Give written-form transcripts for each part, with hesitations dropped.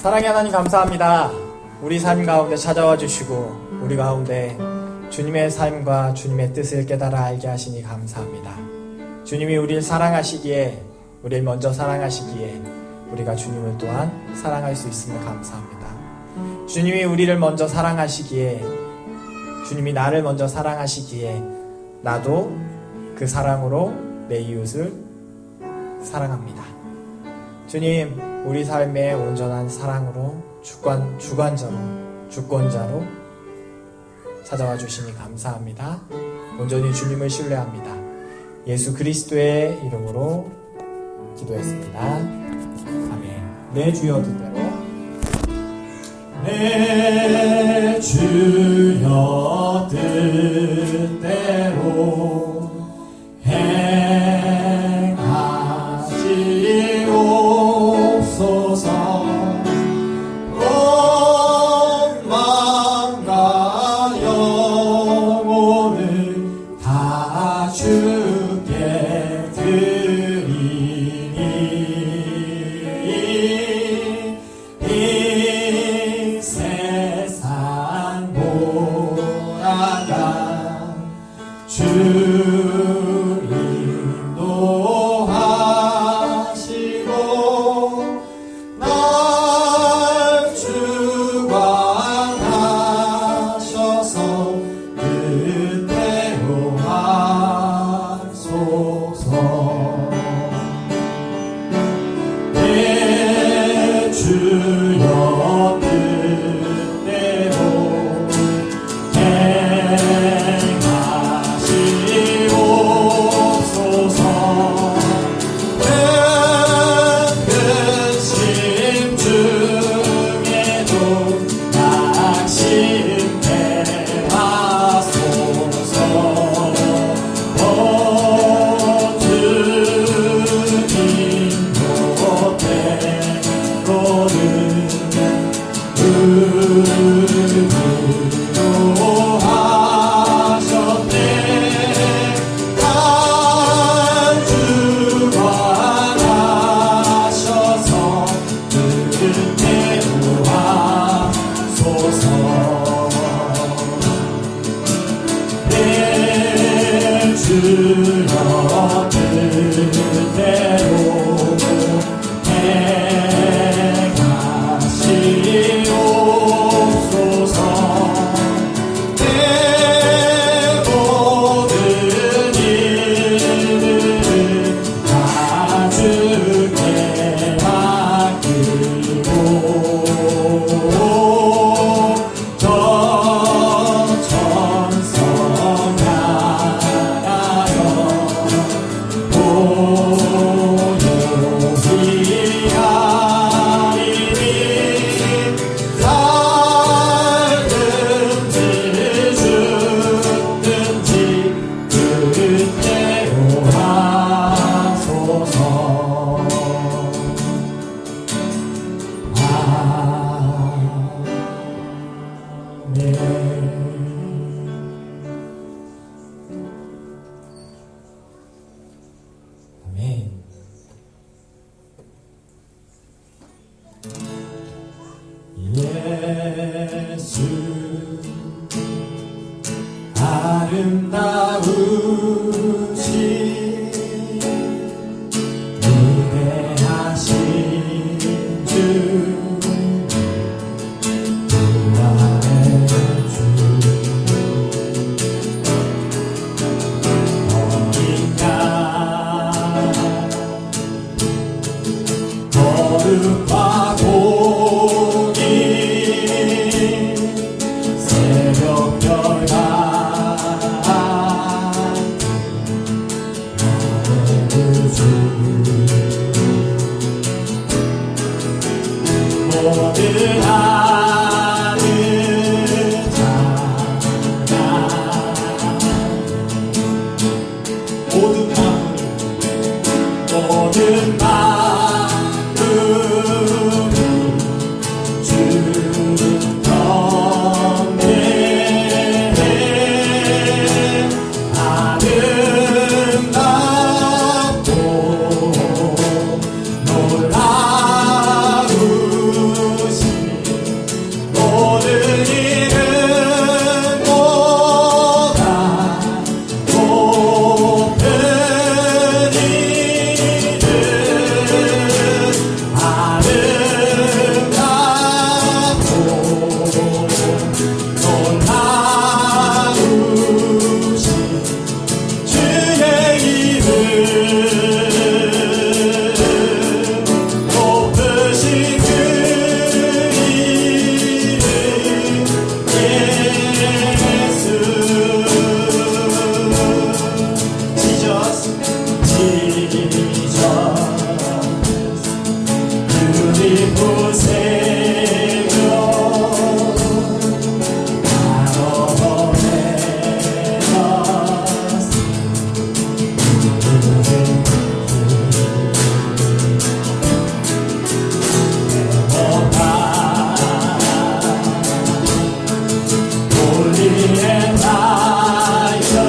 사랑의 하나님 감사합니다. 우리 삶 가운데 찾아와 주시고 우리 가운데 주님의 삶과 주님의 뜻을 깨달아 알게 하시니 감사합니다. 주님이 우리를 사랑하시기에, 우리를 먼저 사랑하시기에 우리가 주님을 또한 사랑할 수 있음을 감사합니다. 주님이 우리를 먼저 사랑하시기에, 주님이 나를 먼저 사랑하시기에 나도 그 사랑으로 내 이웃을 사랑합니다. 주님, 우리 삶의 온전한 사랑으로 주권자로 찾아와 주시니 감사합니다. 온전히 주님을 신뢰합니다. 예수 그리스도의 이름으로 기도했습니다. 아멘. 내 주여 뜻대로, 내 주여 뜻대로 행하시옵소서. 몸망과 영혼을 다 주께 드리니 이 세상 보아가 주 인도하시고 날 주관하셔서 그대로 하소서. 내 주여 뜻대로 행하시옵소서. 큰 근심 중에도 낙심해 하소서. 주님 뜻대로는 하셨네. 날 주관하셔서 그대로 하소서. 내 주여 뜻대로 행하시옵소서. 내 모든 일들을 다 주께 맡기고 저 천성 나라여 고요히 하리니 살든지 죽든지 그대로 하소서. 아멘. 예수 아름다우시 위대하신 주 구원의 주 어딘가 거룩과 공의 새벽별 같은 주 모든 하늘 찬양 모든 마음이 주 경배해. 아름답고 놀라우신 우리 보세요 바로 보내었으니 우리의 나여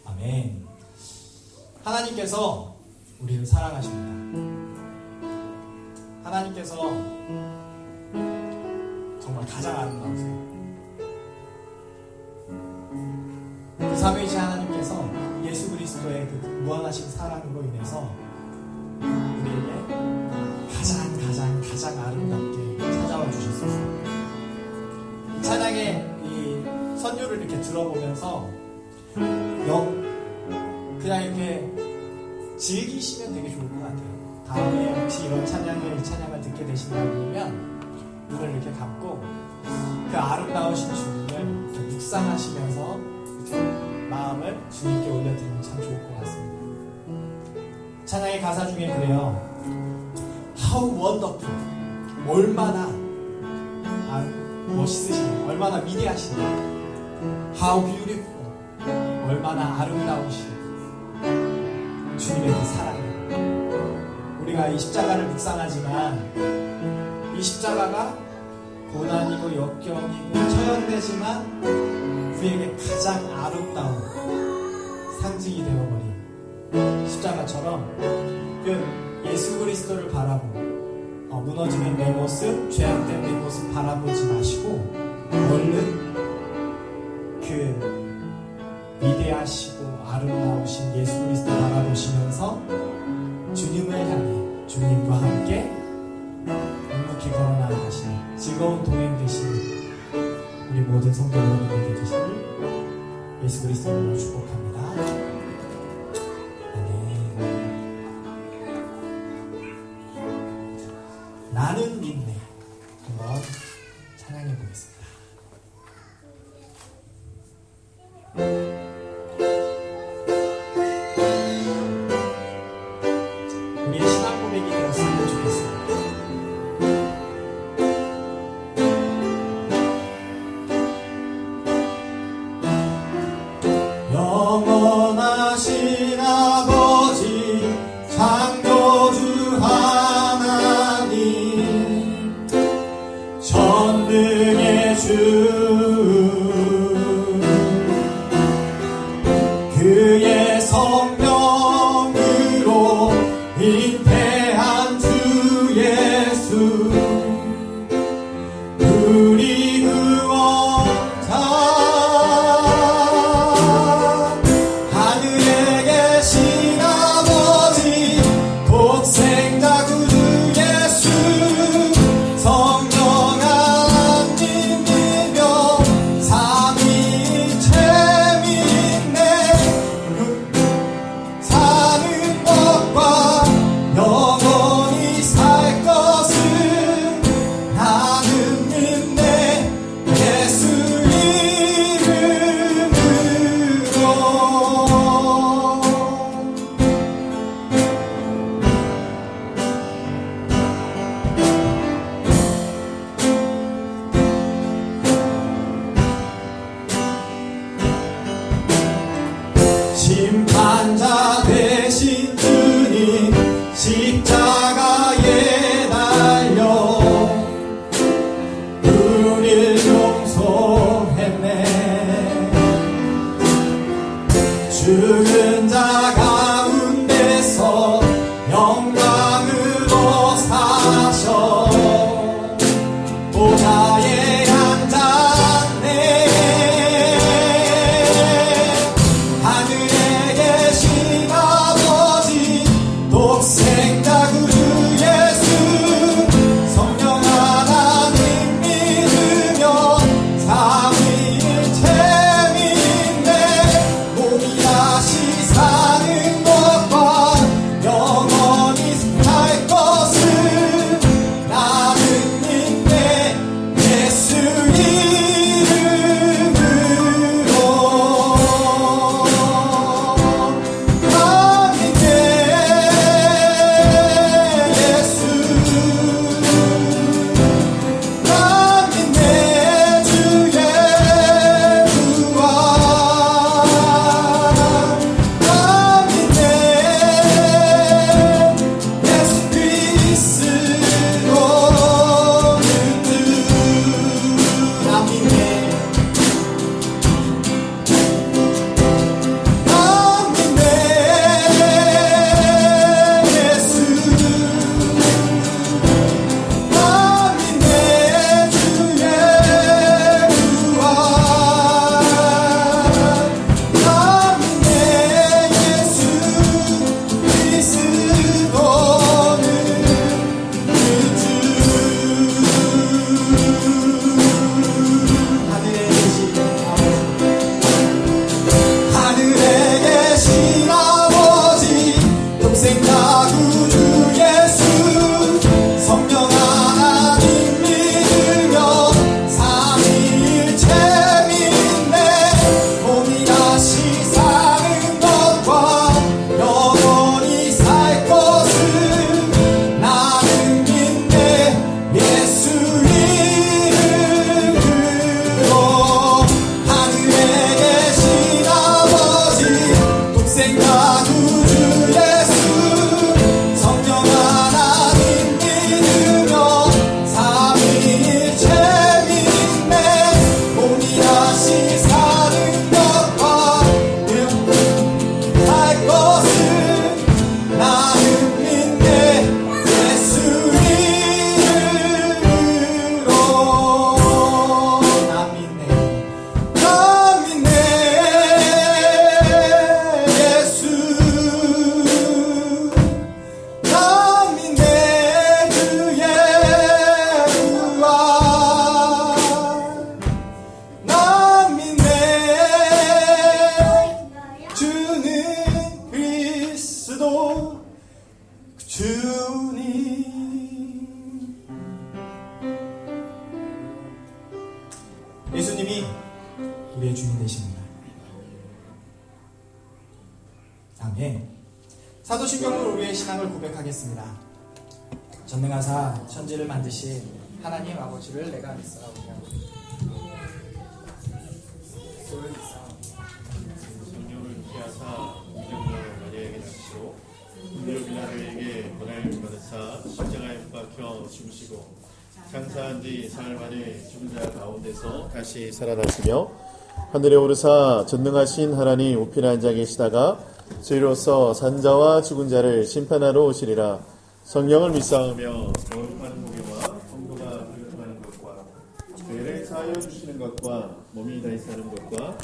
아멘. 하나님께서 우리를 사랑하십니다. 하나님께서 정말 가장 아름다우세요. 그 삼위이신 하나님께서 예수 그리스도의 그 무한하신 사랑으로 인해서 우리에게 가장 아름답게 찾아와 주셨어요. 찬양의 이 선율을 이렇게 들어보면서 그냥 이렇게 즐기시면 되게 좋을 것 같아요. 다음에 혹시 이런 찬양을 듣게 되신다면 눈을 이렇게 감고 그 아름다우신 주님을 이렇게 묵상하시면서 마음을 주님께 올려드리면 참 좋을 것 같습니다. 찬양의 가사 중에 그래요. How wonderful, 얼마나 멋있으시냐, 얼마나 위대하시냐. How beautiful, 얼마나 아름다우신 주님의 그 사랑. 우리가 이 십자가를 묵상하지만 이 십자가가 고난이고 역경이고 처형되지만 그에게 가장 아름다운 상징이 되어버린 십자가처럼 그 예수 그리스도를 바라보고 무너지는 내 모습, 죄악된 내 모습 바라보지 마시고 얼른 그 위대하시고 아름다우신 예수 그리스도 바라보시면서 주님을 향해 주님과 함께 묵묵히 걸어나가시는 즐거운 동행 되시는 우리 모든 성도 여러분들이 되시길 예수 그리스도로 축복합니다. 아멘. 나는 믿네. 한번 찬양해 보겠습니다. 우리의 신앙 고백이 되었으면 좋겠습니다. 영원하신 아버지 창조주 하나님 전능의 주 그의 성령으로 잉태한 주 예수 우리 구원자 하늘에 계신 아버지 독생자 구주 예수 성령 하나님 믿며 삼위일체 믿네 사는 것과 영원히 살 것은 나는 믿네 예수 이름으로 심판자 되신 주님 십자가에 달려 우릴 용서했네 죽은 자 가운데서 영광으로 사셔 보좌에 앉았네 하늘에 계신 아버지 독생자 구주 예수 성령 하나님 믿으며 삼위일체 믿네 몸이 다시 사는 것과 영원히 살 것은 나는 믿네 예수 이름으로 나 믿네 예수 나 믿네 주의 구원 나 믿네 예수 그리스도는 나 믿네 나 믿네 예수 나 믿네 주의 구원 나 믿네 예수 그리스도는 하늘에 계신 아버지 독생자 구주 예수 성령 하나님 믿으며 삼위일체 믿네 몸이 다시 사는 것과 영원히 살 것은 나는 믿네 예수 이름으로 하늘에 계신 아버지 독생자 구주 예수 성령 하나님 믿으며 삼위일체 믿네 몸이 다시 사는 것과 살 것은 나는 믿네 예수 이름으로 나 믿네 나 믿네 예수 나 믿네 주의 구원 나 믿네 주는 그리스도 주님 예수님이 우리의 주인 되십니다. 아멘. 사도 사도신경으로 우리의 신앙을 고백하겠습니다. 전능하사 천지를 만드신 하나님 아버지를 내가 믿사오며 성령을 피하사 이정로 마리아에게 낳으시고 은혜로 빌라도에게 고난을 받으사 십자가에 못 박혀 죽으시고 장사한 뒤 사흘 만에 죽은 자 가운데서 다시 살아나시며 하늘에 오르사 전능하신 하나님 우편에 앉아 계시다가 저희로서 산자와 죽은 자를 심판하러 오시리라. 성령을 믿사오며 거룩한 목욕과 성도가 교통하는 것과 죄를 사하여 주시는 것과 몸이 다시 사는 것과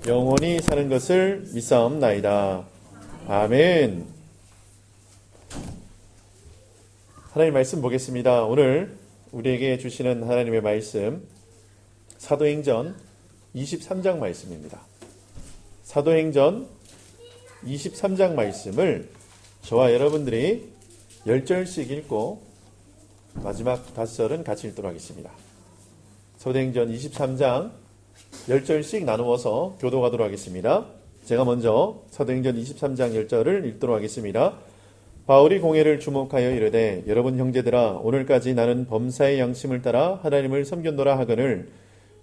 영원히 사는 것을 믿사옵나이다. 아멘. 하나님 말씀 보겠습니다. 오늘 우리에게 주시는 하나님의 말씀 사도행전 23장 말씀입니다. 사도행전 23장 말씀을 저와 여러분들이 10절씩 읽고 마지막 5절은 같이 읽도록 하겠습니다. 사도행전 23장 10절씩 나누어서 교도하도록 하겠습니다. 제가 먼저 사도행전 23장 10절을 읽도록 하겠습니다. 바울이 공회를 주목하여 이르되 여러분 형제들아 오늘까지 나는 범사의 양심을 따라 하나님을 섬겼노라 하거늘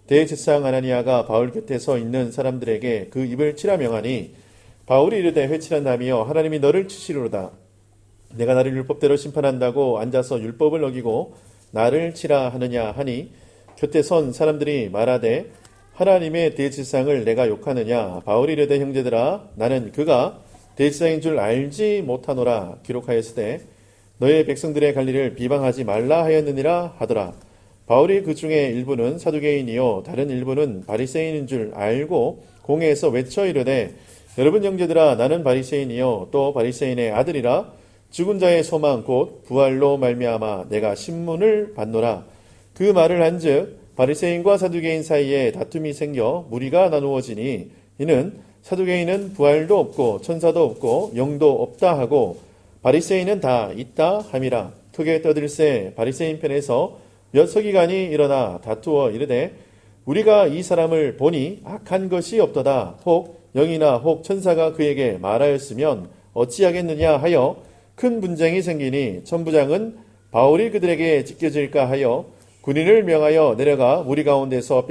대제사장 아나니아가 바울 곁에 서 있는 사람들에게 그 입을 치라 명하니 바울이 이르되 회칠한다며 하나님이 너를 치시리로다. 내가 나를 율법대로 심판한다고 앉아서 율법을 어기고 나를 치라 하느냐 하니 곁에 선 사람들이 말하되 하나님의 대제사장을 내가 욕하느냐. 바울이 이르되 형제들아 나는 그가 대제사장인 줄 알지 못하노라. 기록하였으되 너의 백성들의 관리를 비방하지 말라 하였느니라 하더라. 바울이 그 중에 일부는 사두개인이요 다른 일부는 바리새인인 줄 알고 공회에서 외쳐 이르되 여러분 형제들아 나는 바리새인이요 또 바리새인의 아들이라 죽은 자의 소망 곧 부활로 말미암아 내가 신문을 받노라. 그 말을 한즉 바리새인과 사두개인 사이에 다툼이 생겨 무리가 나누어지니 이는 사두개인은 부활도 없고 천사도 없고 영도 없다 하고 바리새인은 다 있다 함이라. 크게 떠들세 바리새인 편에서 몇 서기관이 일어나 다투어 이르되 우리가 이 사람을 보니 악한 것이 없도다. 혹 영이나 혹 천사가 그에게 말하였으면 어찌하겠느냐 하여 큰 분쟁이 생기니 천부장은 바울이 그들에게 찢겨질까 하여 군인을 명하여 내려가 무리 가운데서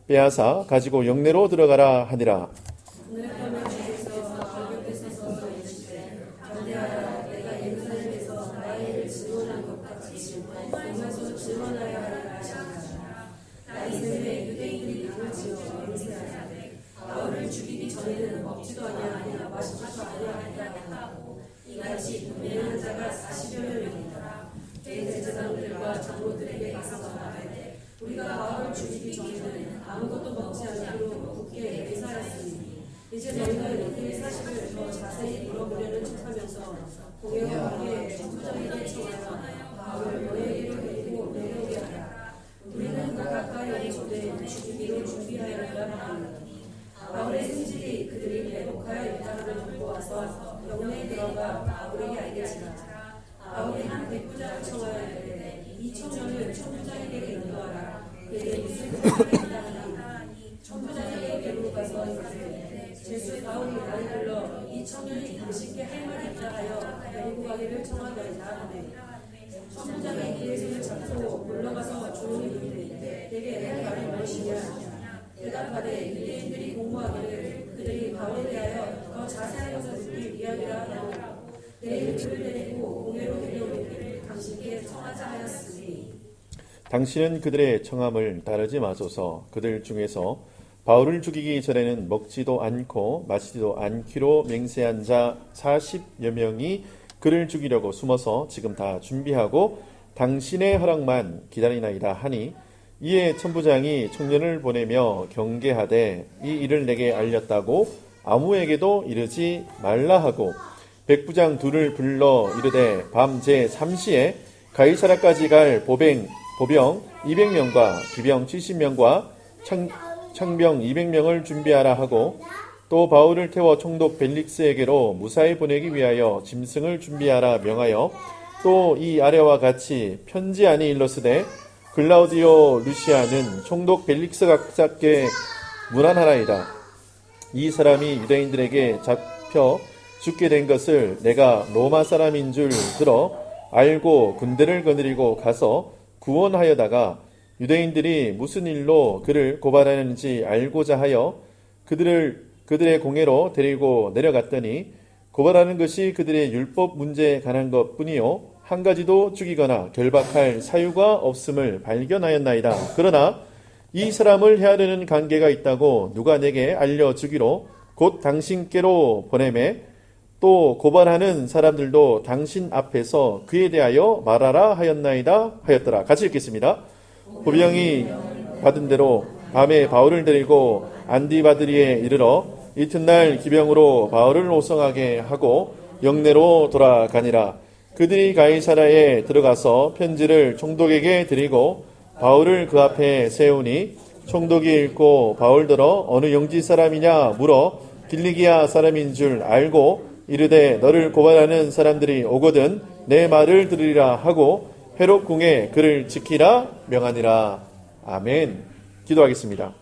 빼앗아 가지고 영내로 들어가라 하니라. 이제 너희는 이 사실을 더 자세히 물어보려는 척하면서 공회와 함께 천부장에게 청하여 바울을 너희에게로 데리고 내려오게 하라. 우리는 가까이 오되 죽이기로 준비하였다 하니 바울의 승질이 그들이 매복하여 유다를 데리고 와서 영내에 들어가 바울에게 알게지라. 바울이 한 백부장을 청하여 이르되 이 청년을 천부장에게 인도하라. 그에게 무슨 뜻이 있다 하니 천부장에게 데리고 가서 이르되 제수 바울이 나를 불러 이 청년이 당신께 할 말이 있다 하여 데리고 가기를 청하더이다 하네. 천부장이 그의 손을 잡고 물러가서 조용히 이르되 내게 할 말이 무엇이냐. 대답하되 유대인들이 공모하기를 그들이 바울에 대하여 더 자세한 것을 듣기 이야기라 하고 내일 그를 데리고 공회로 데려오기를 당신께 청하자 하였으니 당신은 그들의 청함을 따르지 마소서. 그들 중에서 바울을 죽이기 전에는 먹지도 않고 마시지도 않기로 맹세한 자 40여 명이 그를 죽이려고 숨어서 지금 다 준비하고 당신의 허락만 기다리나이다 하니 이에 천부장이 청년을 보내며 경계하되 이 일을 내게 알렸다고 아무에게도 이르지 말라 하고 백부장 둘을 불러 이르되 밤 제3시에 가이사라까지 갈 보병 200명과 기병 70명과 창병 200명을 준비하라 하고 또 바울을 태워 총독 벨릭스에게로 무사히 보내기 위하여 짐승을 준비하라 명하여 또 이 아래와 같이 편지 안에 일렀으되 글라우디오 루시아는 총독 벨릭스 각자께 문안하라이다. 이 사람이 유대인들에게 잡혀 죽게 된 것을 내가 로마 사람인 줄 들어 알고 군대를 거느리고 가서 구원하여다가 유대인들이 무슨 일로 그를 고발하는지 알고자 하여 그들의 공회로 데리고 내려갔더니 고발하는 것이 그들의 율법 문제에 관한 것뿐이요 한 가지도 죽이거나 결박할 사유가 없음을 발견하였나이다. 그러나 이 사람을 헤아르는 관계가 있다고 누가 내게 알려주기로 곧 당신께로 보내매 또 고발하는 사람들도 당신 앞에서 그에 대하여 말하라 하였나이다 하였더라. 같이 읽겠습니다. 보병이 받은 대로 밤에 바울을 데리고 안디바드리에 이르러 이튿날 기병으로 바울을 오성하게 하고 영내로 돌아가니라. 그들이 가이사라에 들어가서 편지를 총독에게 드리고 바울을 그 앞에 세우니 총독이 읽고 바울더러 어느 영지 사람이냐 물어 길리기아 사람인 줄 알고 이르되 너를 고발하는 사람들이 오거든 내 말을 들으리라 하고 헤롯 궁에 그를 지키라 명하니라. 아멘. 기도하겠습니다.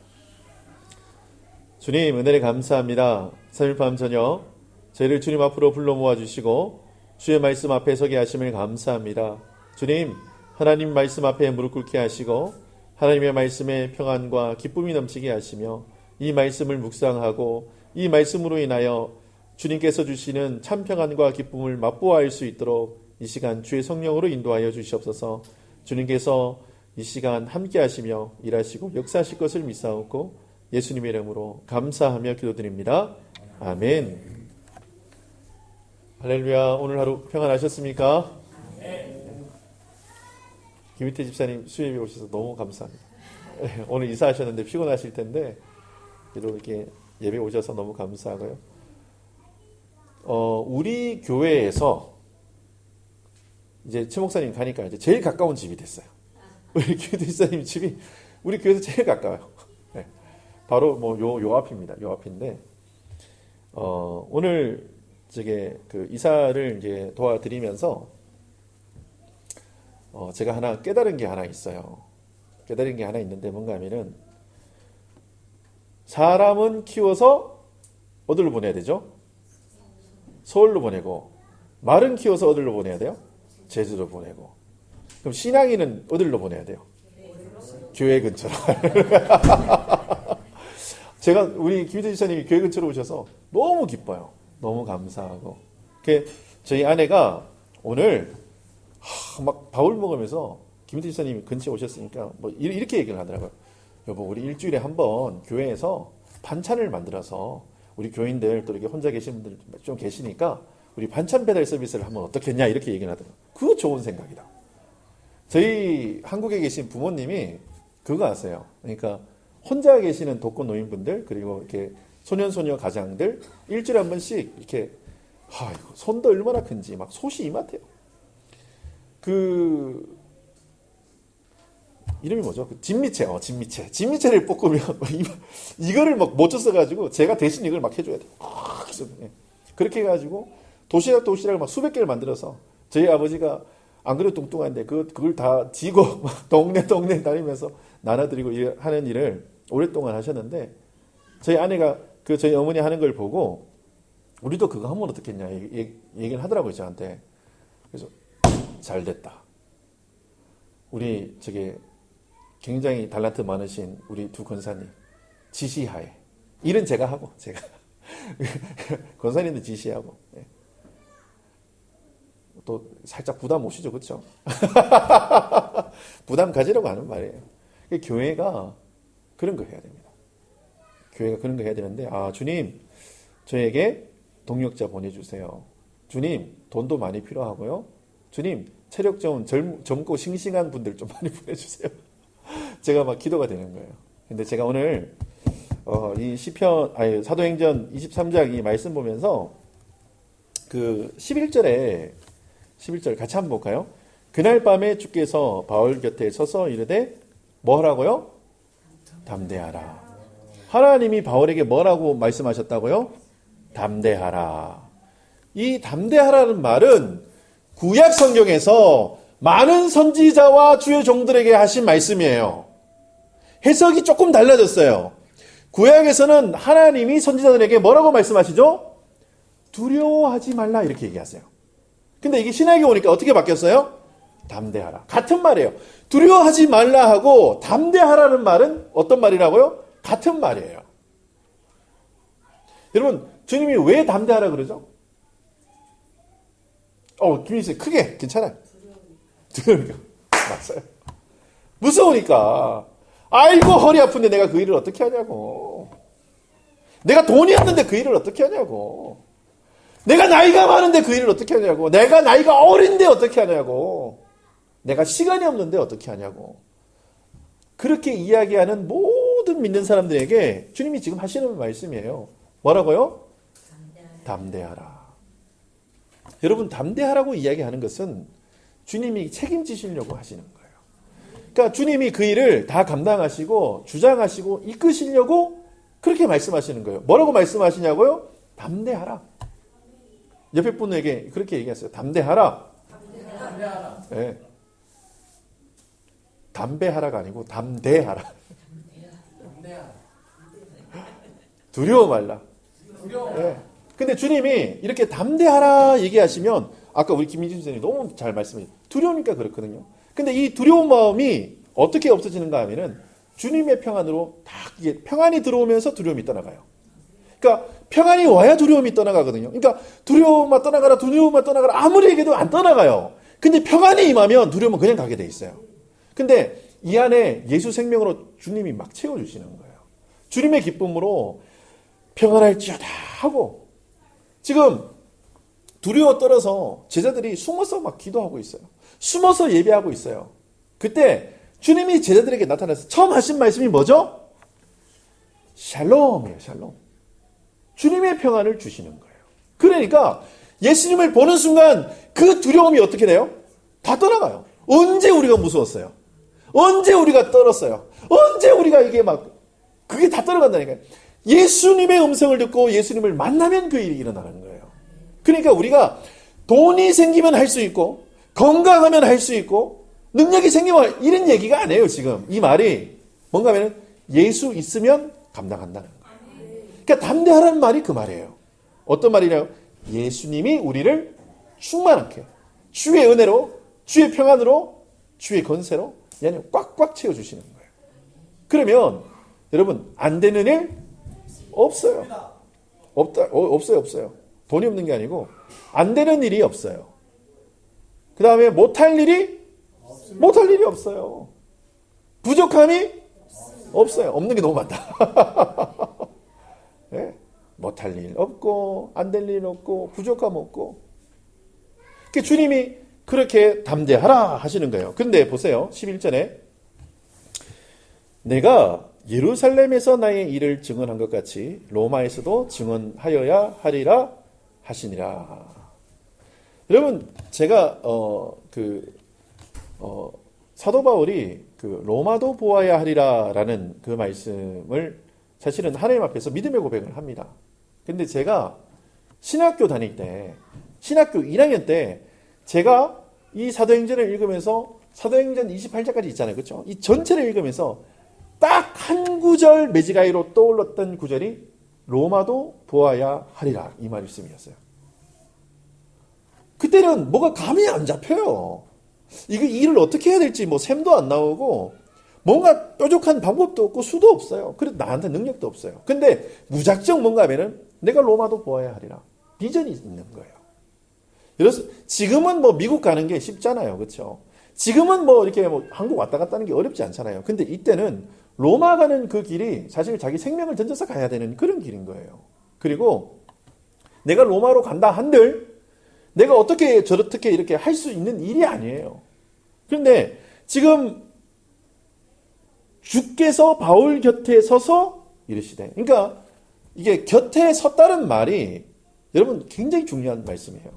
주님 은혜를 감사합니다. 3일 밤 저녁 저희를 주님 앞으로 불러 모아주시고 주의 말씀 앞에 서게 하심을 감사합니다. 주님 하나님 말씀 앞에 무릎 꿇게 하시고 하나님의 말씀에 평안과 기쁨이 넘치게 하시며 이 말씀을 묵상하고 이 말씀으로 인하여 주님께서 주시는 참 평안과 기쁨을 맛보아할 수 있도록 이 시간 주의 성령으로 인도하여 주시옵소서. 주님께서 이 시간 함께 하시며 일하시고 역사하실 것을 믿사옵고 예수님의 이름으로 감사하며 기도드립니다. 아멘. 할렐루야. 오늘 하루 평안하셨습니까? 김희태 집사님 수요일에 오셔서 너무 감사합니다. 오늘 이사하셨는데 피곤하실 텐데 그래도 이렇게 예배 오셔서 너무 감사하고요. 우리 교회에서 이제 최 목사님 가니까 이제 제일 가까운 집이 됐어요. 우리 김희태 집사님 집이 우리 교회에서 제일 가까워요. 네. 바로 뭐 요 앞입니다. 요 앞인데 오늘 그 이사를 이제 도와드리면서 제가 하나 깨달은 게 하나 있어요. 깨달은 게 하나 있는데 뭔가 하면은 사람은 키워서 어디로 보내야 되죠? 서울로 보내고 말은 키워서 어디로 보내야 돼요? 제주도 보내고. 그럼 신앙인은 어디로 보내야 돼요? 교회 근처로. 제가 우리 김희태 지사님이 교회 근처로 오셔서 너무 기뻐요. 너무 감사하고. 저희 아내가 오늘 막 밥을 먹으면서 김희태 지사님이 근처에 오셨으니까 뭐 이렇게 얘기를 하더라고요. 여보, 우리 일주일에 한번 교회에서 반찬을 만들어서 우리 교인들 또 이렇게 혼자 계신 분들 좀 계시니까 우리 반찬 배달 서비스를 하면 어떻겠냐 이렇게 얘기를 하더라고요. 그거 좋은 생각이다. 저희 한국에 계신 부모님이 그거 아세요. 그러니까 혼자 계시는 독거 노인분들 그리고 이렇게 소년소녀 가장들 일주일에 한 번씩 이렇게 손도 얼마나 큰지 막 솥이 이만해요. 이름이 뭐죠? 진미채를 볶으면 이거를 막 못 줬어가지고 제가 대신 이걸 막 해줘야 돼요. 그렇게 해가지고 도시락을 막 수백 개를 만들어서 저희 아버지가 안 그래도 뚱뚱한데 그걸 다 지고 막 동네 다니면서 나눠드리고 하는 일을 오랫동안 하셨는데 저희 아내가 저희 어머니 하는 걸 보고 우리도 그거 하면 어떻겠냐 얘기를 하더라고요 저한테. 그래서 잘 됐다. 우리 굉장히 달란트 많으신 우리 두 권사님 지시하에 일은 제가 하고 권사님도 지시하고 또 살짝 부담 오시죠, 그렇죠? 부담 가지라고 하는 말이에요. 교회가 그런 거 해야 됩니다. 교회가 그런 거 해야 되는데 주님 저에게 동력자 보내주세요. 주님 돈도 많이 필요하고요. 주님 체력 좋은 젊고 싱싱한 분들 좀 많이 보내주세요. 제가 막 기도가 되는 거예요. 근데 제가 오늘 이 사도행전 23장 이 말씀 보면서 11절 같이 한번 볼까요? 그날 밤에 주께서 바울 곁에 서서 이르되 뭐 하라고요? 담대하라. 하나님이 바울에게 뭐라고 말씀하셨다고요? 담대하라. 이 담대하라는 말은 구약 성경에서 많은 선지자와 주의 종들에게 하신 말씀이에요. 해석이 조금 달라졌어요. 구약에서는 하나님이 선지자들에게 뭐라고 말씀하시죠? 두려워하지 말라 이렇게 얘기하세요. 근데 이게 신약에 오니까 어떻게 바뀌었어요? 담대하라. 같은 말이에요. 두려워하지 말라 하고 담대하라는 말은 어떤 말이라고요? 같은 말이에요. 여러분, 주님이 왜 담대하라 그러죠? 김민수 크게 괜찮아요. 두려우니까. 맞아요. 무서우니까. 아이고 허리 아픈데 내가 그 일을 어떻게 하냐고. 내가 돈이 없는데 그 일을 어떻게 하냐고. 내가 나이가 많은데 그 일을 어떻게 하냐고. 내가 나이가 어린데 어떻게 하냐고. 내가 시간이 없는데 어떻게 하냐고. 그렇게 이야기하는 모든 믿는 사람들에게 주님이 지금 하시는 말씀이에요. 뭐라고요? 담대하라. 여러분, 담대하라고 이야기하는 것은 주님이 책임지시려고 하시는 거예요. 그러니까 주님이 그 일을 다 감당하시고 주장하시고 이끄시려고 그렇게 말씀하시는 거예요. 뭐라고 말씀하시냐고요? 담대하라. 옆에 분에게 그렇게 얘기했어요. 담대하라. 담대하라. 네. 담배하라가 아니고 담대하라. 담대하라. 두려워 말라. 두려워. 네. 근데 주님이 이렇게 담대하라 얘기하시면 아까 우리 김민준 선생님이 너무 잘 말씀해 두려우니까 그렇거든요. 근데 이 두려운 마음이 어떻게 없어지는가 하면은 주님의 평안으로 딱 이게 평안이 들어오면서 두려움이 떠나가요. 그러니까 평안이 와야 두려움이 떠나가거든요. 그러니까 두려움만 떠나가라, 두려움만 떠나가라 아무리 얘기해도 안 떠나가요. 근데 평안이 임하면 두려움은 그냥 가게 돼 있어요. 근데 이 안에 예수 생명으로 주님이 막 채워주시는 거예요. 주님의 기쁨으로 평안할지어다 하고 지금 두려워 떨어서 제자들이 숨어서 막 기도하고 있어요. 숨어서 예배하고 있어요. 그때 주님이 제자들에게 나타나서 처음 하신 말씀이 뭐죠? 샬롬이에요. 샬롬. 주님의 평안을 주시는 거예요. 그러니까 예수님을 보는 순간 그 두려움이 어떻게 돼요? 다 떠나가요. 언제 우리가 무서웠어요? 언제 우리가 떨었어요? 언제 우리가 이게 막 그게 다 떠나간다니까요. 예수님의 음성을 듣고 예수님을 만나면 그 일이 일어나는 거예요. 그러니까 우리가 돈이 생기면 할 수 있고 건강하면 할 수 있고 능력이 생기면 이런 얘기가 아니에요. 지금 이 말이 뭔가 하면 예수 있으면 감당한다는 거예요. 그러니까 담대하라는 말이 그 말이에요. 어떤 말이냐고? 예수님이 우리를 충만하게 주의 은혜로 주의 평안으로 주의 권세로 얘는 꽉꽉 채워주시는 거예요. 그러면 여러분 안 되는 일 없어요. 없어요. 돈이 없는 게 아니고 안 되는 일이 없어요. 그 다음에 못할 일이 없어요. 부족함이 없어요. 없는 게 너무 많다. 네? 못할 일 없고 안 될 일 없고 부족함 없고 그러니까 주님이 그렇게 담대하라 하시는 거예요. 근데 보세요. 11절에 내가 예루살렘에서 나의 일을 증언한 것 같이 로마에서도 증언하여야 하리라 하시니라. 여러분 제가 사도 바울이 그 로마도 보아야 하리라라는 그 말씀을 사실은 하나님 앞에서 믿음의 고백을 합니다. 근데 제가 신학교 다닐 때 신학교 1학년 때 제가 이 사도행전을 읽으면서 사도행전 28장까지 있잖아요. 그렇죠? 이 전체를 읽으면서 딱 한 구절 매지가이로 떠올랐던 구절이 로마도 보아야 하리라 이 말씀이었어요. 그때는 뭐가 감이 안 잡혀요. 이게 일을 어떻게 해야 될지 뭐 셈도 안 나오고 뭔가 뾰족한 방법도 없고 수도 없어요. 그래도 나한테 능력도 없어요. 근데 무작정 뭔가 하면은 내가 로마도 보아야 하리라. 비전이 있는 거예요. 그래서 지금은 뭐 미국 가는 게 쉽잖아요. 그렇죠? 지금은 뭐 이렇게 뭐 한국 왔다 갔다 하는 게 어렵지 않잖아요. 근데 이때는 로마 가는 그 길이 사실 자기 생명을 던져서 가야 되는 그런 길인 거예요. 그리고 내가 로마로 간다 한들 내가 어떻게 저렇게 이렇게 할 수 있는 일이 아니에요. 그런데 지금 주께서 바울 곁에 서서 이르시되, 그러니까 이게 곁에 섰다는 말이 여러분 굉장히 중요한 말씀이에요.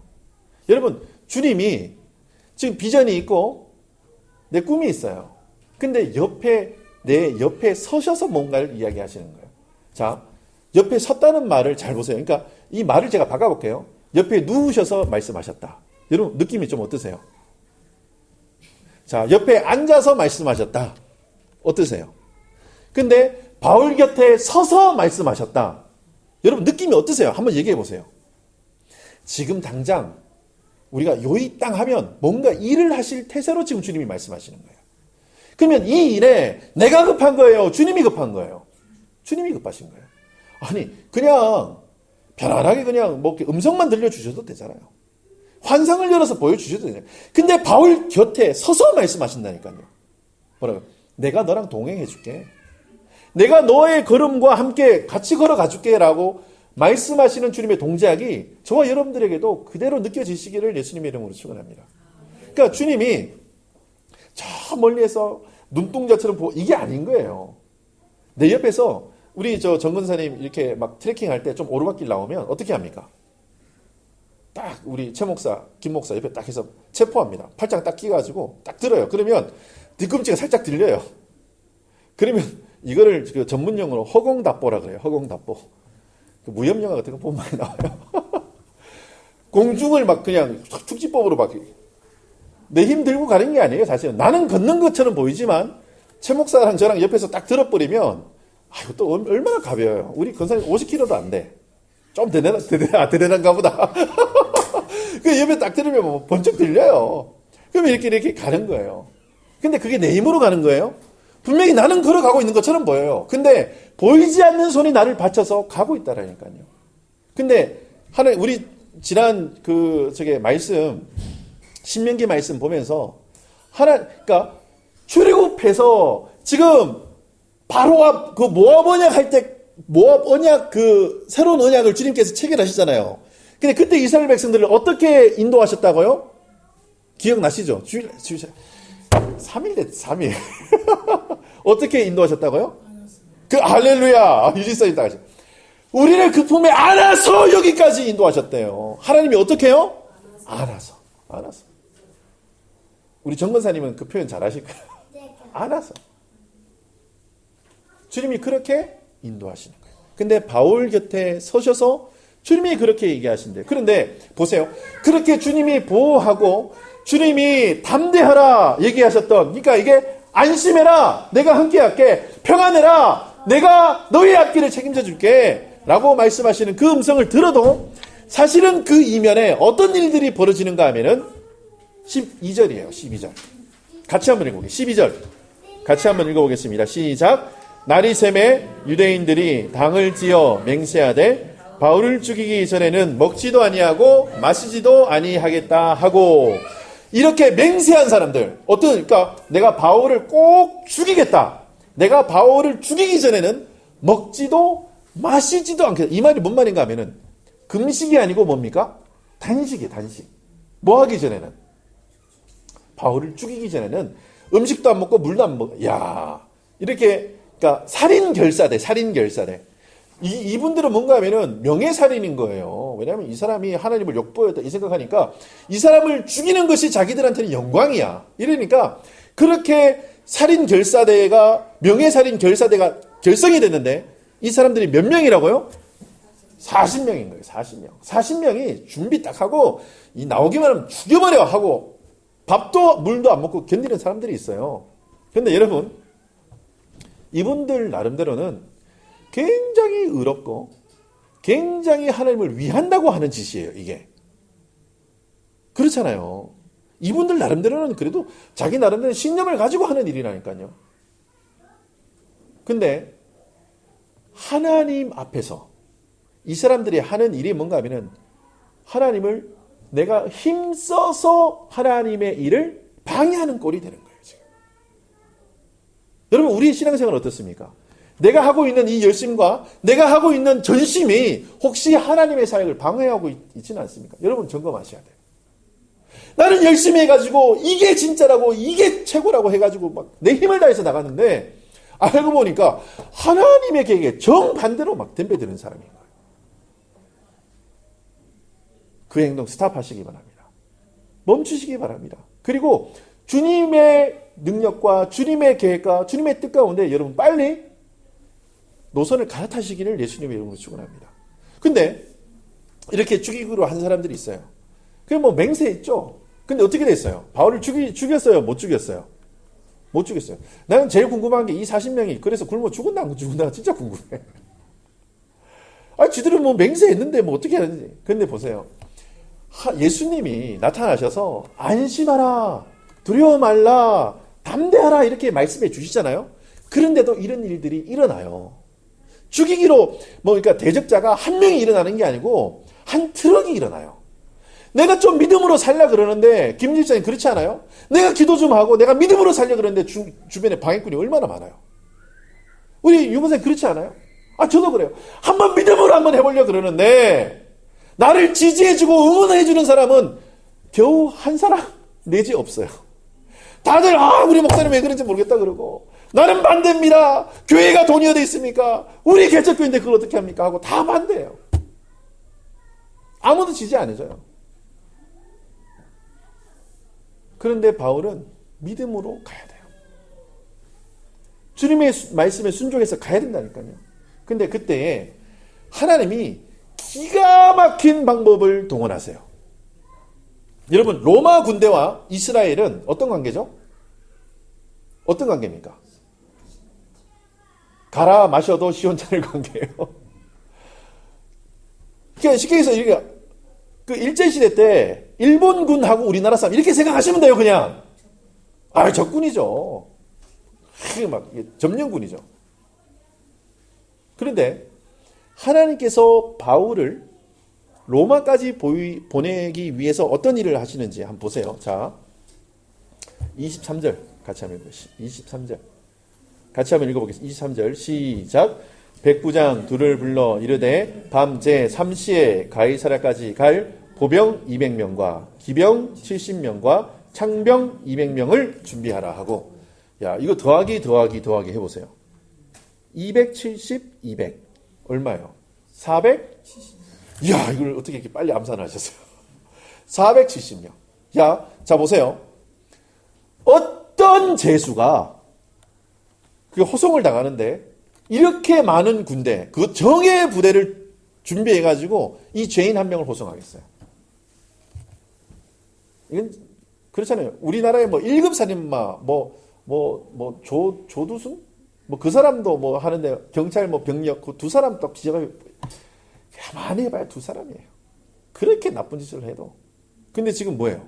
여러분 주님이 지금 비전이 있고 내 꿈이 있어요. 근데 내 옆에 서셔서 뭔가를 이야기하시는 거예요. 자, 옆에 섰다는 말을 잘 보세요. 그러니까 이 말을 제가 바꿔볼게요. 옆에 누우셔서 말씀하셨다. 여러분 느낌이 좀 어떠세요? 자, 옆에 앉아서 말씀하셨다. 어떠세요? 근데 바울 곁에 서서 말씀하셨다. 여러분 느낌이 어떠세요? 한번 얘기해 보세요. 지금 당장 우리가 요이 땅 하면 뭔가 일을 하실 태세로 지금 주님이 말씀하시는 거예요. 그러면 이 일에 내가 급한 거예요? 주님이 급한 거예요? 주님이 급하신 거예요. 아니 그냥 편안하게 그냥 뭐 이렇게 음성만 들려주셔도 되잖아요. 환상을 열어서 보여주셔도 되잖아요. 근데 바울 곁에 서서 말씀하신다니까요. 뭐라고요? 내가 너랑 동행해 줄게. 내가 너의 걸음과 함께 같이 걸어가 줄게 라고 말씀하시는 주님의 동작이 저와 여러분들에게도 그대로 느껴지시기를 예수님의 이름으로 축원합니다. 그러니까 주님이 저 멀리에서 눈동자처럼 이게 아닌 거예요. 내 옆에서 우리 저 정근사님 이렇게 막 트레킹 할 때 좀 오르막길 나오면 어떻게 합니까? 딱 우리 최 목사, 김 목사 옆에 딱 해서 체포합니다. 팔짱 딱 끼가지고 딱 들어요. 그러면 뒤꿈치가 살짝 들려요. 그러면 이거를 그 전문용어로 허공답보라 그래요. 허공답보. 그 무협 영화 같은 거 보면 많이 나와요. 공중을 막 그냥 축지법으로 막 내 힘 들고 가는 게 아니에요. 사실은 나는 걷는 것처럼 보이지만 최 목사랑 저랑 옆에서 딱 들어버리면 아이고 또 얼마나 가벼워요. 우리 건사님 50kg도 안 돼. 좀 대단한가 보다. 그 옆에 딱 들으면 뭐 번쩍 들려요. 그러면 이렇게 가는 거예요. 근데 그게 내 힘으로 가는 거예요. 분명히 나는 걸어가고 있는 것처럼 보여요. 근데 보이지 않는 손이 나를 받쳐서 가고 있다라니까요. 근데 하나님 우리 지난 말씀 신명기 말씀 보면서 그러니까 출애굽해서 지금 바로 앞 그 모압 언약 할 때 모압 언약 그 새로운 언약을 주님께서 체결하시잖아요. 근데 그때 이스라엘 백성들을 어떻게 인도하셨다고요? 기억나시죠? 주일 3일 됐 3일. 어떻게 인도하셨다고요? 그 할렐루야. 유지선이 딱 우리를 그 품에 안아서 여기까지 인도하셨대요. 하나님이 어떻게 해요? 안아서. 우리 정건사님은 그 표현 잘 하실 거예요. 안아서. 주님이 그렇게 인도하시는 거예요. 근데 바울 곁에 서셔서 주님이 그렇게 얘기하신대요. 그런데 보세요. 그렇게 주님이 보호하고 주님이 담대하라 얘기하셨던, 그러니까 이게 안심해라. 내가 함께 할게. 평안해라. 내가 너의 앞길을 책임져 줄게. 라고 말씀하시는 그 음성을 들어도 사실은 그 이면에 어떤 일들이 벌어지는가 하면은 12절이에요. 12절. 같이 한번 읽어보겠습니다. 12절. 같이 한번 읽어보겠습니다. 시작. 날이 샘에 유대인들이 당을 지어 맹세하되 바울을 죽이기 전에는 먹지도 아니하고 마시지도 아니하겠다 하고, 이렇게 맹세한 사람들, 그러니까 내가 바울을 꼭 죽이겠다. 내가 바울을 죽이기 전에는 먹지도 마시지도 않겠다. 이 말이 뭔 말인가 하면은 금식이 아니고 뭡니까? 단식이에요. 단식. 뭐 하기 전에는? 바울을 죽이기 전에는 음식도 안 먹고 물도 안 먹어. 이렇게, 그러니까 살인결사대. 이분들은 뭔가 하면은 명예살인인 거예요. 왜냐하면 이 사람이 하나님을 욕보였다 이 생각하니까 이 사람을 죽이는 것이 자기들한테는 영광이야. 이러니까 그렇게 살인결사대가, 명예살인결사대가 결성이 됐는데 이 사람들이 몇 명이라고요? 40명인 거예요. 40명. 40명이 준비 딱 하고 나오기만 하면 죽여버려 하고 밥도 물도 안 먹고 견디는 사람들이 있어요. 그런데 여러분, 이분들 나름대로는 굉장히 의롭고 굉장히 하나님을 위한다고 하는 짓이에요. 이게. 그렇잖아요. 이분들 나름대로는 그래도 자기 나름대로 신념을 가지고 하는 일이라니까요. 근데 하나님 앞에서 이 사람들이 하는 일이 뭔가 하면은 하나님을 내가 힘써서 하나님의 일을 방해하는 꼴이 되는 거예요. 지금. 여러분, 우리의 신앙생활은 어떻습니까? 내가 하고 있는 이 열심과 내가 하고 있는 전심이 혹시 하나님의 사역을 방해하고 있지는 않습니까? 여러분 점검하셔야 돼요. 나는 열심히 해가지고 이게 진짜라고 이게 최고라고 해가지고 막 내 힘을 다해서 나갔는데 알고 보니까 하나님의 계획에 정반대로 막 덤벼드는 사람인 거예요. 그 행동 스탑하시기 바랍니다. 멈추시기 바랍니다. 그리고 주님의 능력과 주님의 계획과 주님의 뜻 가운데 여러분 빨리 노선을 갈아타시기를 예수님의 이름으로 축원합니다. 근데 이렇게 죽이기로 한 사람들이 있어요. 그게 뭐 맹세했죠. 근데 어떻게 됐어요? 바울을 죽였어요? 못 죽였어요? 못 죽였어요. 나는 제일 궁금한 게 이 40명이 그래서 굶어 죽었나 안 죽었나 진짜 궁금해. 지들은 뭐 맹세했는데 뭐 어떻게 하는지. 근데 보세요. 예수님이 나타나셔서 안심하라, 두려워 말라, 담대하라 이렇게 말씀해 주시잖아요. 그런데도 이런 일들이 일어나요. 죽이기로 그러니까 대적자가 한 명이 일어나는 게 아니고 한 트럭이 일어나요. 내가 좀 믿음으로 살려 그러는데 김 집사님 그렇지 않아요? 내가 기도 좀 하고 내가 믿음으로 살려 그러는데 주변에 방해꾼이 얼마나 많아요. 우리 유목사님 그렇지 않아요? 저도 그래요. 한번 믿음으로 한번 해보려 그러는데 나를 지지해주고 응원해주는 사람은 겨우 한 사람 내지 없어요. 다들 우리 목사님 왜 그런지 모르겠다 그러고 나는 반대입니다. 교회가 돈이 어디 있습니까? 우리 개척교회인데 그걸 어떻게 합니까? 하고 다 반대해요. 아무도 지지 안 해줘요. 그런데 바울은 믿음으로 가야 돼요. 주님의 말씀에 순종해서 가야 된다니까요. 근데 그때 하나님이 기가 막힌 방법을 동원하세요. 여러분, 로마 군대와 이스라엘은 어떤 관계죠? 어떤 관계입니까? 가라 마셔도 시원찮을 관계예요. 그러니까 쉽게 해서 그 일제시대 때 일본군하고 우리나라 싸움 이렇게 생각하시면 돼요. 그냥 적군이죠. 막 점령군이죠. 그런데 하나님께서 바울을 로마까지 보내기 위해서 어떤 일을 하시는지 한번 보세요. 자, 23절 같이 한번 읽어보시죠. 23절 같이 한번 읽어보겠습니다. 23절 시작. 백부장 둘을 불러 이르되 밤 제 3시에 가이사랴까지 갈 보병 200명과 기병 70명과 창병 200명을 준비하라 하고, 야, 이거 더하기 해보세요. 270, 200 얼마예요? 470. 이야, 이걸 어떻게 이렇게 빨리 암산을 하셨어요? 470명. 자 보세요. 어떤 재수가 그 호송을 당하는데 이렇게 많은 군대, 그 정예 부대를 준비해가지고 이 죄인 한 명을 호송하겠어요? 이건 그렇잖아요. 우리나라에 1급 살인마, 조두순? 그 사람도 하는데 경찰 병력 그 두 사람 딱 지적하면 많이 해봐야 두 사람이에요. 그렇게 나쁜 짓을 해도. 근데 지금 뭐예요?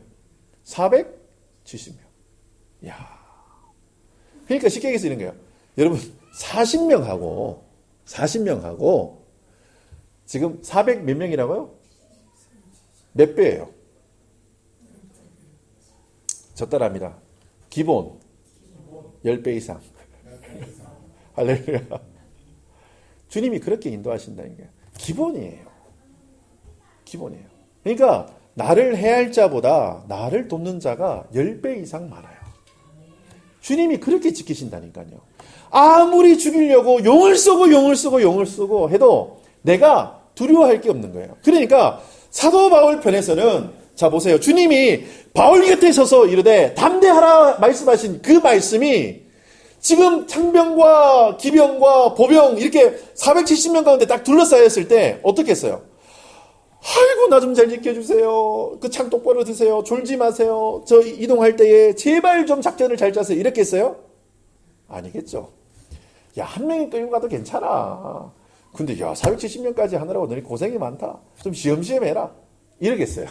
470명. 야. 그러니까 쉽게 얘기해서 이런 거예요. 여러분 40명하고 지금 400 몇 명이라고요? 몇 배예요? 저 따라합니다. 기본 10배 이상. 할렐루야. 주님이 그렇게 인도하신다는 게 기본이에요. 그러니까 나를 해할 자보다 나를 돕는 자가 10배 이상 많아요. 주님이 그렇게 지키신다니까요. 아무리 죽이려고 용을 쓰고 해도 내가 두려워할 게 없는 거예요. 그러니까 사도 바울 편에서는 자 보세요. 주님이 바울 곁에 서서 이르되 담대하라 말씀하신 그 말씀이 지금 창병과 기병과 보병 이렇게 470명 가운데 딱 둘러싸였을 때 어떻게 했어요? 아이고 나 좀 잘 지켜주세요. 그 창 똑바로 드세요. 졸지 마세요. 저 이동할 때에 제발 좀 작전을 잘 짜세요. 이렇게 했어요? 아니겠죠. 야, 한 명이 끌고 가도 괜찮아. 근데 야 470명까지 하느라고 너희 고생이 많다. 좀 시험시험 해라. 이러겠어요.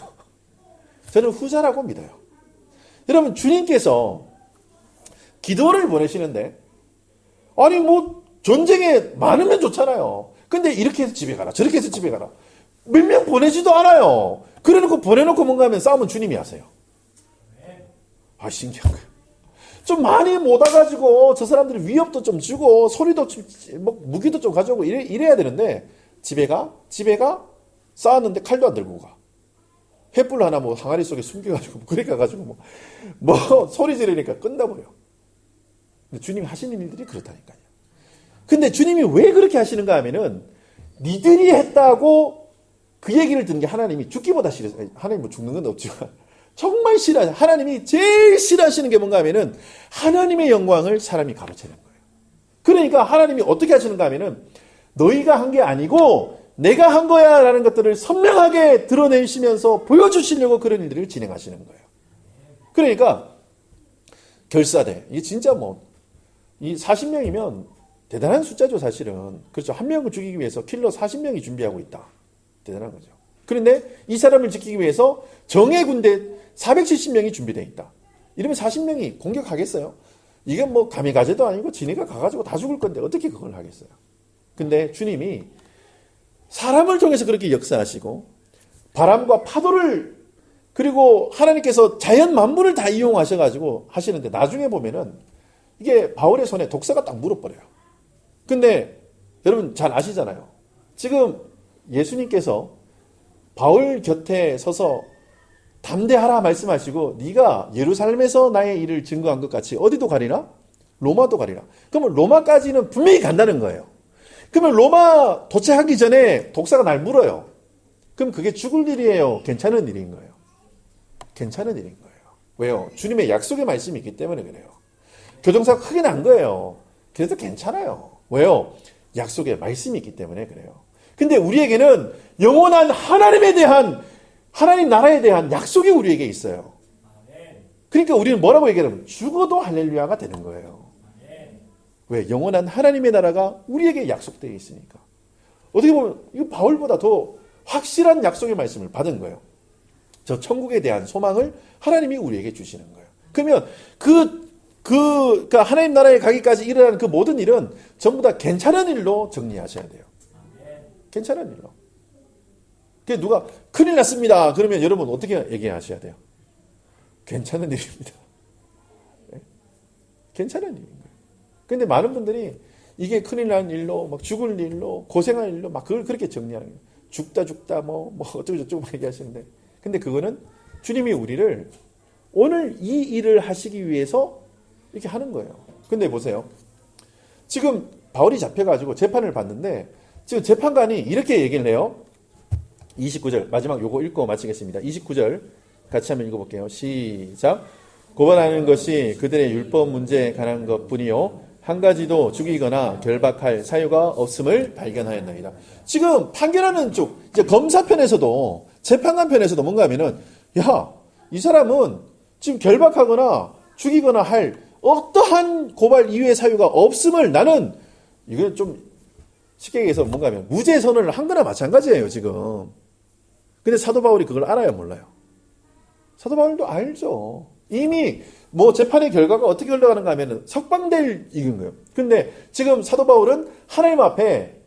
저는 후자라고 믿어요. 여러분 주님께서 기도를 보내시는데 아니 전쟁에 많으면 좋잖아요. 근데 이렇게 해서 집에 가라 저렇게 해서 집에 가라 몇 명 보내지도 않아요. 그래놓고 보내놓고 뭔가 하면 싸움은 주님이 하세요. 신기한 거예요. 좀 많이 못 와가지고 저 사람들이 위협도 좀 주고 소리도 좀 무기도 좀 가져오고 이래야 되는데 집에 가 싸웠는데 칼도 안 들고 가. 횃불 하나 항아리 속에 숨겨가지고 그래 가가지고 소리 지르니까 끝나버려. 근데 주님이 하시는 일들이 그렇다니까요. 근데 주님이 왜 그렇게 하시는가 하면은 니들이 했다고 그 얘기를 듣는 게 하나님이 죽기보다 싫어요. 하나님 죽는 건 없지만 정말 싫어요. 하나님이 제일 싫어하시는 게 뭔가 하면은 하나님의 영광을 사람이 가로채는 거예요. 그러니까 하나님이 어떻게 하시는가 하면은 너희가 한 게 아니고 내가 한 거야 라는 것들을 선명하게 드러내시면서 보여주시려고 그런 일들을 진행하시는 거예요. 그러니까 결사대 이게 진짜 이 40명이면 대단한 숫자죠 사실은. 그렇죠. 한 명을 죽이기 위해서 킬러 40명이 준비하고 있다. 대단한 거죠. 그런데 이 사람을 지키기 위해서 정예 군대 470명이 준비되어 있다. 이러면 40명이 공격하겠어요? 이게 뭐 가미가제도 아니고 지네가 가가지고 다 죽을 건데 어떻게 그걸 하겠어요? 근데 주님이 사람을 통해서 그렇게 역사하시고 바람과 파도를 그리고 하나님께서 자연 만물을 다 이용하셔가지고 하시는데 나중에 보면은 이게 바울의 손에 독사가 딱 물어버려요. 근데 여러분 잘 아시잖아요. 지금 예수님께서 바울 곁에 서서 담대하라 말씀하시고 네가 예루살렘에서 나의 일을 증거한 것 같이 어디도 가리나? 로마도 가리라. 그러면 로마까지는 분명히 간다는 거예요. 그러면 로마 도착하기 전에 독사가 날 물어요. 그럼 그게 죽을 일이에요? 괜찮은 일인 거예요? 괜찮은 일인 거예요. 왜요? 주님의 약속의 말씀이 있기 때문에 그래요. 교정사가 크게 난 거예요. 그래서 괜찮아요. 왜요? 약속의 말씀이 있기 때문에 그래요. 근데 우리에게는 영원한 하나님에 대한 하나님 나라에 대한 약속이 우리에게 있어요. 그러니까 우리는 뭐라고 얘기하면 죽어도 할렐루야가 되는 거예요. 왜? 영원한 하나님의 나라가 우리에게 약속되어 있으니까. 어떻게 보면 이거 바울보다 더 확실한 약속의 말씀을 받은 거예요. 저 천국에 대한 소망을 하나님이 우리에게 주시는 거예요. 그러면 그러니까 하나님 나라에 가기까지 일어나는 그 모든 일은 전부 다 괜찮은 일로 정리하셔야 돼요. 괜찮은 일로. 그 누가 큰일 났습니다. 그러면 여러분 어떻게 얘기하셔야 돼요? 괜찮은 일입니다. 괜찮은 일인 거예요. 근데 많은 분들이 이게 큰일 난 일로, 막 죽을 일로, 고생할 일로, 막 그걸 그렇게 정리하는 거예요. 죽다, 뭐 어쩌고저쩌고 막 얘기하시는데. 근데 그거는 주님이 우리를 오늘 이 일을 하시기 위해서 이렇게 하는 거예요. 근데 보세요. 지금 바울이 잡혀가지고 재판을 받는데, 지금 재판관이 이렇게 얘기를 해요. 29절, 마지막 요거 읽고 마치겠습니다. 29절 같이 한번 읽어볼게요. 시작. 고발하는 것이 그들의 율법 문제에 관한 것 뿐이요. 한 가지도 죽이거나 결박할 사유가 없음을 발견하였나이다. 지금 판결하는 쪽, 이제 검사편에서도, 재판관 편에서도 뭔가 하면은, 야, 이 사람은 지금 결박하거나 죽이거나 할 어떠한 고발 이유의 사유가 없음을 나는, 이건 좀 쉽게 얘기해서 뭔가 하면 무죄 선언을 한 거나 마찬가지예요, 지금. 근데 사도 바울이 그걸 알아요, 몰라요? 사도 바울도 알죠. 이미 뭐 재판의 결과가 어떻게 흘러가는가 하면은 석방될 이긴 거예요. 근데 지금 사도 바울은 하나님 앞에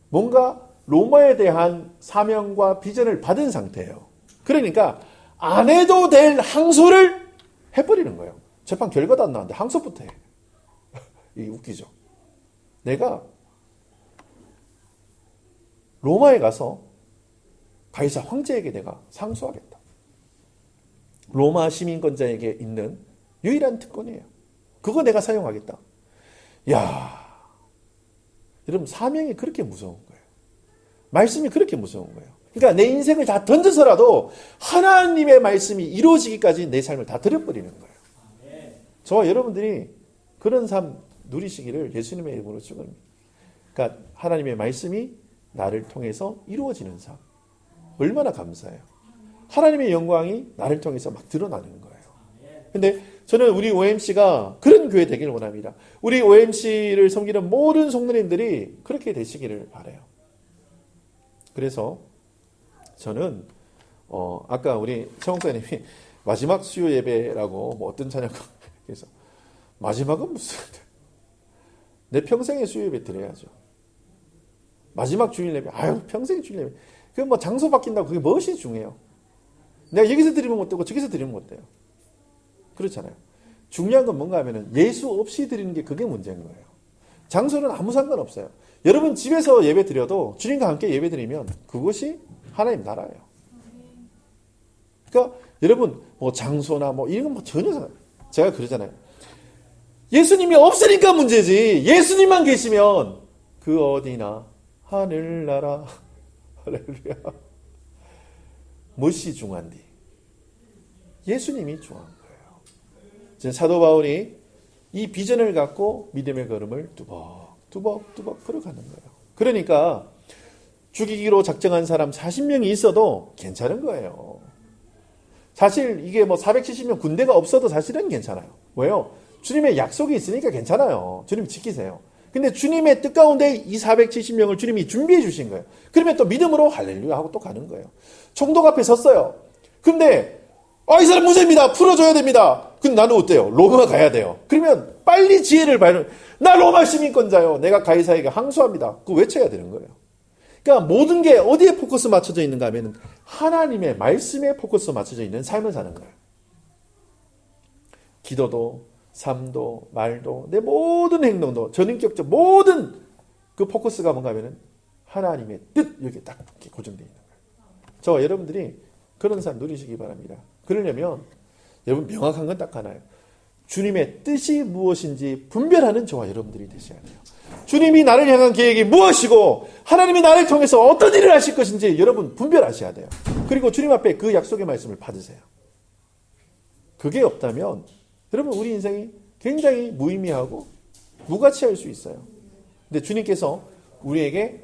뭔가 로마에 대한 사명과 비전을 받은 상태예요. 그러니까 안 해도 될 항소를 해버리는 거예요. 재판 결과도 안 나왔는데 항소부터 해. 이게 웃기죠. 내가 로마에 가서 가이사 황제에게 내가 상소하겠다. 로마 시민권자에게 있는 유일한 특권이에요. 그거 내가 사용하겠다. 야, 여러분 사명이 그렇게 무서운 거예요. 말씀이 그렇게 무서운 거예요. 그러니까 내 인생을 다 던져서라도 하나님의 말씀이 이루어지기까지 내 삶을 다 드려버리는 거예요. 저와 여러분들이 그런 삶 누리시기를 예수님의 이름으로 축원합니다. 그러니까 하나님의 말씀이 나를 통해서 이루어지는 삶. 얼마나 감사해요. 하나님의 영광이 나를 통해서 막 드러나는 거예요. 근데 저는 우리 OMC가 그런 교회 되기를 원합니다. 우리 OMC를 섬기는 모든 성도님들이 그렇게 되시기를 바라요. 그래서 저는 아까 우리 최목사님이 마지막 수요 예배라고 뭐 어떤 찬양가 그래서 마지막은 무슨 내 평생의 수요 예배 드려야죠. 마지막 주일 예배, 아유 평생 주일 예배. 그 뭐 장소 바뀐다고 그게 무엇이 중요해요? 내가 여기서 드리면 못 되고 저기서 드리면 못 돼요. 그렇잖아요. 중요한 건 뭔가 하면은 예수 없이 드리는 게 그게 문제인 거예요. 장소는 아무 상관없어요. 여러분 집에서 예배 드려도 주님과 함께 예배 드리면 그것이 하나님 나라예요. 그러니까 여러분 뭐 장소나 뭐 이런 건 뭐 전혀 상관. 제가 그러잖아요. 예수님이 없으니까 문제지. 예수님만 계시면 그 어디나 하늘나라 할렐루야. 무엇이 중요한디? 예수님이 중요한 거예요. 사도 바울이 이 비전을 갖고 믿음의 걸음을 뚜벅 걸어가는 거예요. 그러니까 죽이기로 작정한 사람 40명이 있어도 괜찮은 거예요. 사실 이게 뭐 470명 군대가 없어도 사실은 괜찮아요. 왜요? 주님의 약속이 있으니까 괜찮아요. 주님 지키세요. 근데 주님의 뜻 가운데 이 470명을 주님이 준비해 주신 거예요. 그러면 또 믿음으로 할렐루야 하고 또 가는 거예요. 총독 앞에 섰어요. 근데 이 사람 문제입니다. 풀어줘야 됩니다. 근데 나는 어때요? 로마 가야 돼요. 그러면 빨리 지혜를 발휘. 나 로마 시민권자요. 내가 가이사에게 항소합니다. 그거 외쳐야 되는 거예요. 그러니까 모든 게 어디에 포커스 맞춰져 있는가 하면 하나님의 말씀에 포커스 맞춰져 있는 삶을 사는 거예요. 기도도, 삶도, 말도, 내 모든 행동도, 전인격적 모든 그 포커스가 뭔가 하면 하나님의 뜻, 여기에 딱 이렇게 고정되어 있는 거예요. 저와 여러분들이 그런 삶 누리시기 바랍니다. 그러려면 여러분 명확한 건 딱 하나예요. 주님의 뜻이 무엇인지 분별하는 저와 여러분들이 되셔야 돼요. 주님이 나를 향한 계획이 무엇이고 하나님이 나를 통해서 어떤 일을 하실 것인지 여러분 분별하셔야 돼요. 그리고 주님 앞에 그 약속의 말씀을 받으세요. 그게 없다면 여러분 우리 인생이 굉장히 무의미하고 무가치할 수 있어요. 근데 주님께서 우리에게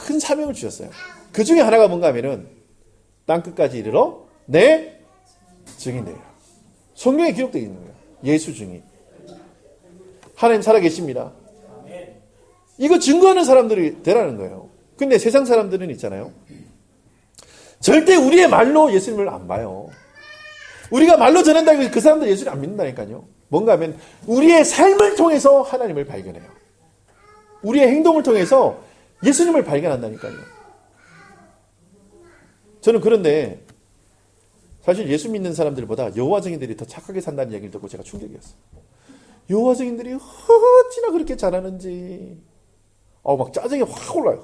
큰 사명을 주셨어요. 그 중에 하나가 뭔가 하면은 땅끝까지 이르러 내 증인 되리라. 성경에 기록되어 있는 거예요. 예수 증인. 하나님 살아계십니다. 이거 증거하는 사람들이 되라는 거예요. 근데 세상 사람들은 있잖아요. 절대 우리의 말로 예수님을 안 봐요. 우리가 말로 전한다고 해서 그 사람들 예수를 안 믿는다니까요. 뭔가 하면 우리의 삶을 통해서 하나님을 발견해요. 우리의 행동을 통해서 예수님을 발견한다니까요. 저는 그런데 사실 예수 믿는 사람들보다 여호와 증인들이 더 착하게 산다는 얘기를 듣고 제가 충격이었어요. 여호와 증인들이 어찌나 그렇게 잘하는지 막 짜증이 확 올라요.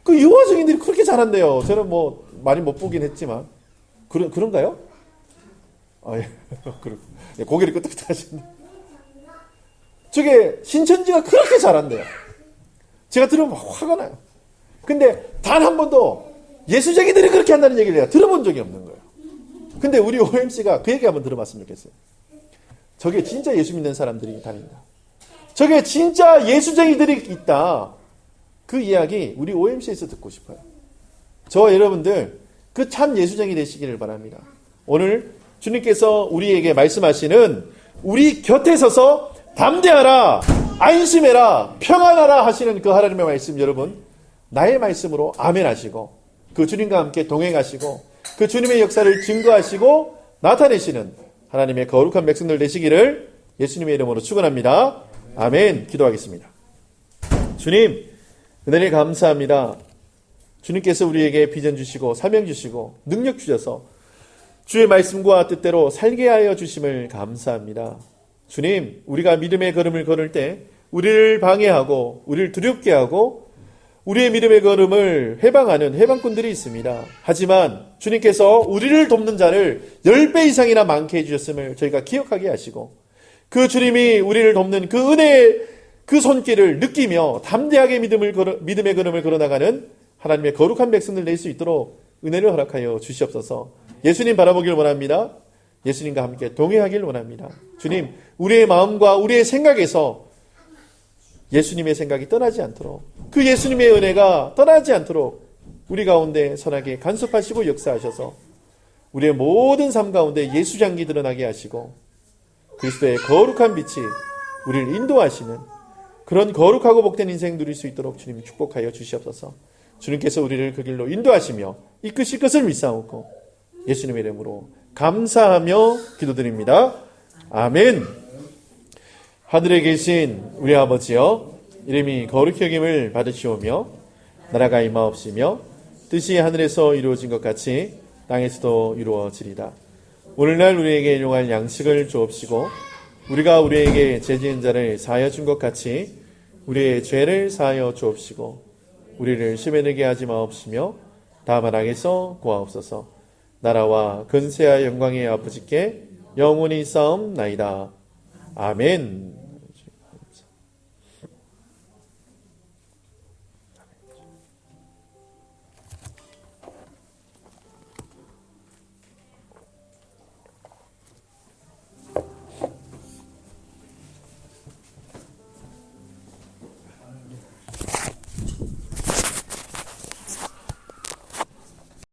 그 여호와 증인들이 그렇게 잘한대요. 저는 뭐 많이 못 보긴 했지만 그런가요? 고개를 끄덕끄덕 하시네. 저게 신천지가 그렇게 잘한대요. 제가 들으면 화가 나요. 근데 단 한 번도 예수쟁이들이 그렇게 한다는 얘기를 내가 들어본 적이 없는 거예요. 근데 우리 OMC가 그 얘기 한번 들어봤으면 좋겠어요. 저게 진짜 예수 믿는 사람들이 다닌다. 저게 진짜 예수쟁이들이 있다. 그 이야기 우리 OMC에서 듣고 싶어요. 저와 여러분들 그 참 예수쟁이 되시기를 바랍니다. 오늘 주님께서 우리에게 말씀하시는 우리 곁에 서서 담대하라, 안심해라, 평안하라 하시는 그 하나님의 말씀 여러분 나의 말씀으로 아멘 하시고 그 주님과 함께 동행하시고 그 주님의 역사를 증거하시고 나타내시는 하나님의 거룩한 백성들 되시기를 예수님의 이름으로 축원합니다. 아멘. 기도하겠습니다. 주님 은혜를 감사합니다. 주님께서 우리에게 비전 주시고 사명 주시고 능력 주셔서 주의 말씀과 뜻대로 살게 하여 주심을 감사합니다. 주님 우리가 믿음의 걸음을 걸을 때 우리를 방해하고 우리를 두렵게 하고 우리의 믿음의 걸음을 해방하는 해방꾼들이 있습니다. 하지만 주님께서 우리를 돕는 자를 10배 이상이나 많게 해주셨음을 저희가 기억하게 하시고 그 주님이 우리를 돕는 그 은혜의 그 손길을 느끼며 담대하게 믿음의 걸음을 걸어나가는 하나님의 거룩한 백성들 될 수 있도록 은혜를 허락하여 주시옵소서. 예수님 바라보길 원합니다. 예수님과 함께 동행하길 원합니다. 주님 우리의 마음과 우리의 생각에서 예수님의 생각이 떠나지 않도록 그 예수님의 은혜가 떠나지 않도록 우리 가운데 선하게 간섭하시고 역사하셔서 우리의 모든 삶 가운데 예수 장기 드러나게 하시고 그리스도의 거룩한 빛이 우리를 인도하시는 그런 거룩하고 복된 인생 누릴 수 있도록 주님 축복하여 주시옵소서. 주님께서 우리를 그 길로 인도하시며 이끄실 것을 믿사옵고 예수님의 이름으로 감사하며 기도드립니다. 아멘. 하늘에 계신 우리 아버지여 이름이 거룩히 여김을 받으시오며 나라가 임하옵시며 뜻이 하늘에서 이루어진 것 같이 땅에서도 이루어지리다. 오늘날 우리에게 일용할 양식을 주옵시고 우리가 우리에게 죄지은 자를 사하여 준 것 같이 우리의 죄를 사하여 주옵시고 우리를 시험에 들게 하지 마옵시며 다만 악에서 구하옵소서. 나라와 근세와 영광의 아버지께 영원히 싸움나이다. 아멘.